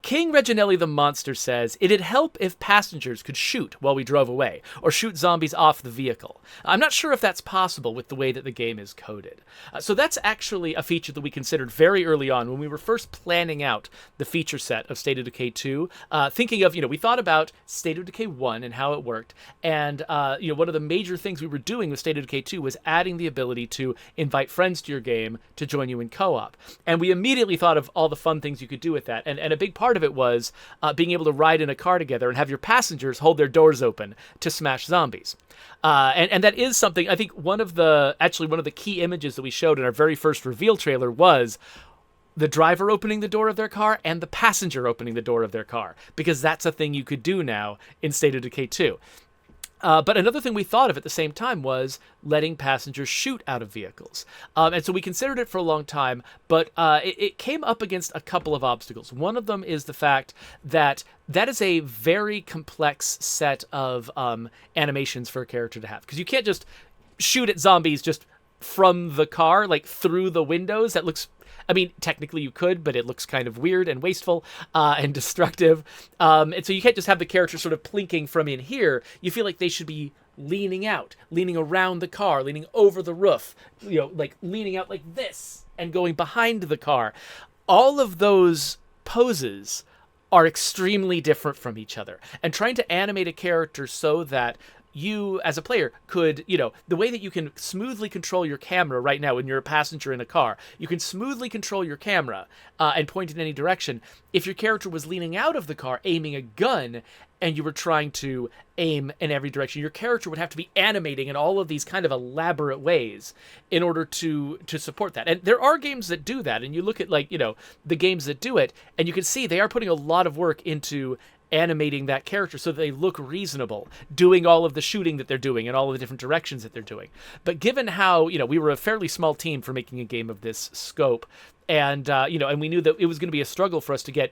King Reginelli the Monster says, it'd help if passengers could shoot while we drove away, or shoot zombies off the vehicle. I'm not sure if that's possible with the way that the game is coded. So that's actually a feature that we considered very early on when we were first planning out the feature set of State of Decay 2, thinking of, we thought about State of Decay 1 and how it worked, and, one of the major things we were doing with State of Decay 2 was adding the ability to invite friends to your game to join you in co-op. And we immediately thought of all the fun things you could do with that, and a big part of it was being able to ride in a car together and have your passengers hold their doors open to smash zombies. And that is something, I think one of the key images that we showed in our very first reveal trailer was the driver opening the door of their car and the passenger opening the door of their car, because that's a thing you could do now in State of Decay 2. But another thing we thought of at the same time was letting passengers shoot out of vehicles. And so we considered it for a long time, but it came up against a couple of obstacles. One of them is the fact that is a very complex set of animations for a character to have, because you can't just shoot at zombies just from the car, like through the windows. That looks... I mean, technically you could, but it looks kind of weird and wasteful and destructive. And so you can't just have the character sort of plinking from in here. You feel like they should be leaning out, leaning around the car, leaning over the roof, like leaning out like this and going behind the car. All of those poses are extremely different from each other. And trying to animate a character so that you, as a player, could, the way that you can smoothly control your camera right now when you're a passenger in a car, you can smoothly control your camera and point in any direction. If your character was leaning out of the car, aiming a gun, and you were trying to aim in every direction, your character would have to be animating in all of these kind of elaborate ways in order to support that. And there are games that do that, and you look at, the games that do it, and you can see they are putting a lot of work into animating that character so that they look reasonable, doing all of the shooting that they're doing and all of the different directions that they're doing. But given how, we were a fairly small team for making a game of this scope, and, and we knew that it was going to be a struggle for us to get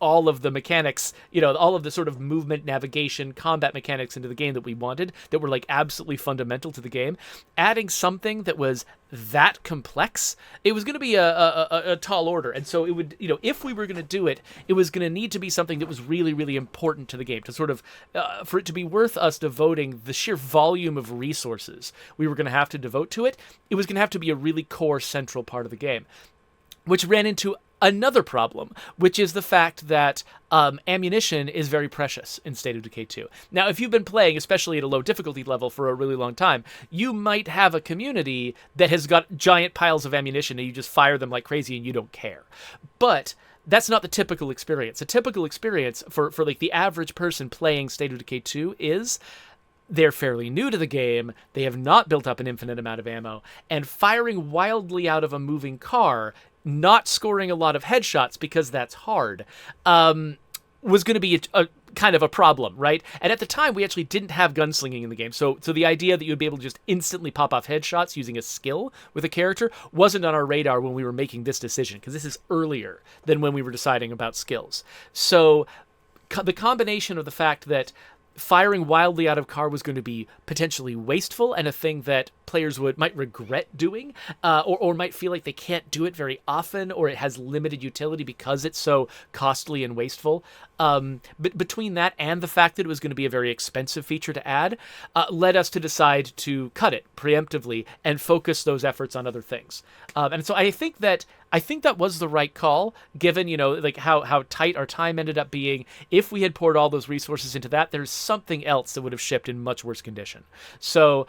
all of the mechanics, all of the sort of movement, navigation, combat mechanics into the game that we wanted, that were absolutely fundamental to the game. Adding something that was that complex, it was going to be a tall order. And so it would, if we were going to do it, it was going to need to be something that was really, really important to the game, to sort of, for it to be worth us devoting the sheer volume of resources we were going to have to devote to it. It was going to have to be a really core central part of the game, which ran into another problem, which is the fact that ammunition is very precious in State of Decay 2. Now, if you've been playing, especially at a low difficulty level for a really long time, you might have a community that has got giant piles of ammunition and you just fire them like crazy and you don't care. But that's not the typical experience. A typical experience for the average person playing State of Decay 2 is they're fairly new to the game, they have not built up an infinite amount of ammo, and firing wildly out of a moving car, not scoring a lot of headshots because that's hard, was going to be a kind of a problem, right? And at the time, we actually didn't have gunslinging in the game. So the idea that you'd be able to just instantly pop off headshots using a skill with a character wasn't on our radar when we were making this decision, because this is earlier than when we were deciding about skills. So the combination of the fact that firing wildly out of car was going to be potentially wasteful and a thing that players might regret doing, or might feel like they can't do it very often, or it has limited utility because it's so costly and wasteful. But between that and the fact that it was going to be a very expensive feature to add, led us to decide to cut it preemptively and focus those efforts on other things. And so I think that was the right call, given, how tight our time ended up being. If we had poured all those resources into that, there's something else that would have shipped in much worse condition. So,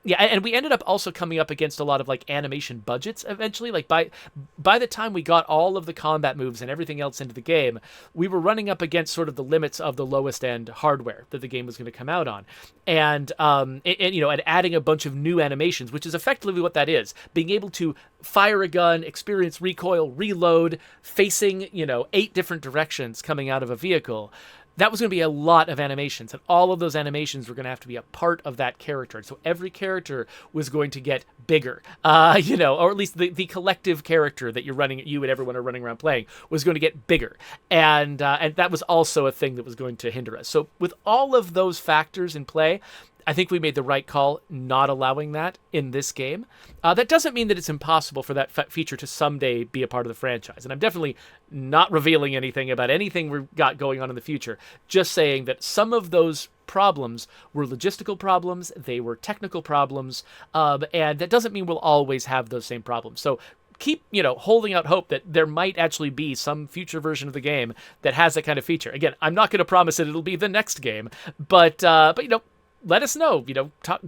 yeah, and we ended up also coming up against a lot of animation budgets eventually. By the time we got all of the combat moves and everything else into the game, we were running up against sort of the limits of the lowest end hardware that the game was going to come out on, and adding a bunch of new animations, which is effectively what that is: being able to fire a gun, experience recoil, reload, facing 8 different directions coming out of a vehicle. That was going to be a lot of animations, and all of those animations were going to have to be a part of that character. And so every character was going to get bigger, or at least the collective character that you and everyone are running around playing was going to get bigger. And that was also a thing that was going to hinder us. So with all of those factors in play, I think we made the right call not allowing that in this game. That doesn't mean that it's impossible for that feature to someday be a part of the franchise. And I'm definitely not revealing anything about anything we've got going on in the future. Just saying that some of those problems were logistical problems, they were technical problems, and that doesn't mean we'll always have those same problems. So keep, holding out hope that there might actually be some future version of the game that has that kind of feature. Again, I'm not going to promise that it'll be the next game, but let us know,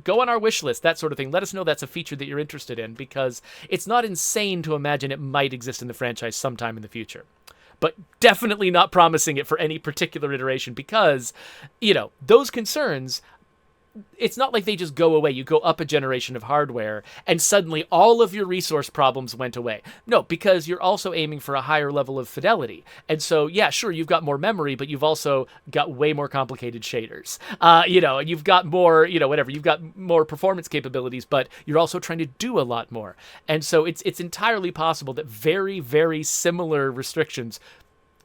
go on our wish list, that sort of thing. Let us know that's a feature that you're interested in, because it's not insane to imagine it might exist in the franchise sometime in the future. But definitely not promising it for any particular iteration, because, those concerns, it's not like they just go away. You go up a generation of hardware and suddenly all of your resource problems went away. No, because you're also aiming for a higher level of fidelity. And so, yeah, sure, you've got more memory, but you've also got way more complicated shaders. And you've got more, you've got more performance capabilities, but you're also trying to do a lot more. And so it's entirely possible that very, very similar restrictions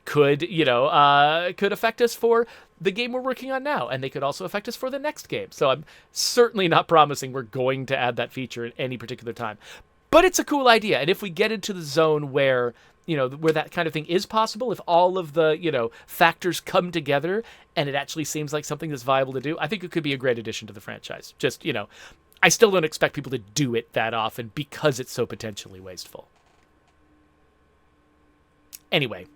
could affect us for the game we're working on now, and they could also affect us for the next game. So I'm certainly not promising we're going to add that feature at any particular time. But it's a cool idea, and if we get into the zone where that kind of thing is possible, if all of the, factors come together and it actually seems like something that's viable to do, I think it could be a great addition to the franchise. Just, I still don't expect people to do it that often because it's so potentially wasteful. Anyway,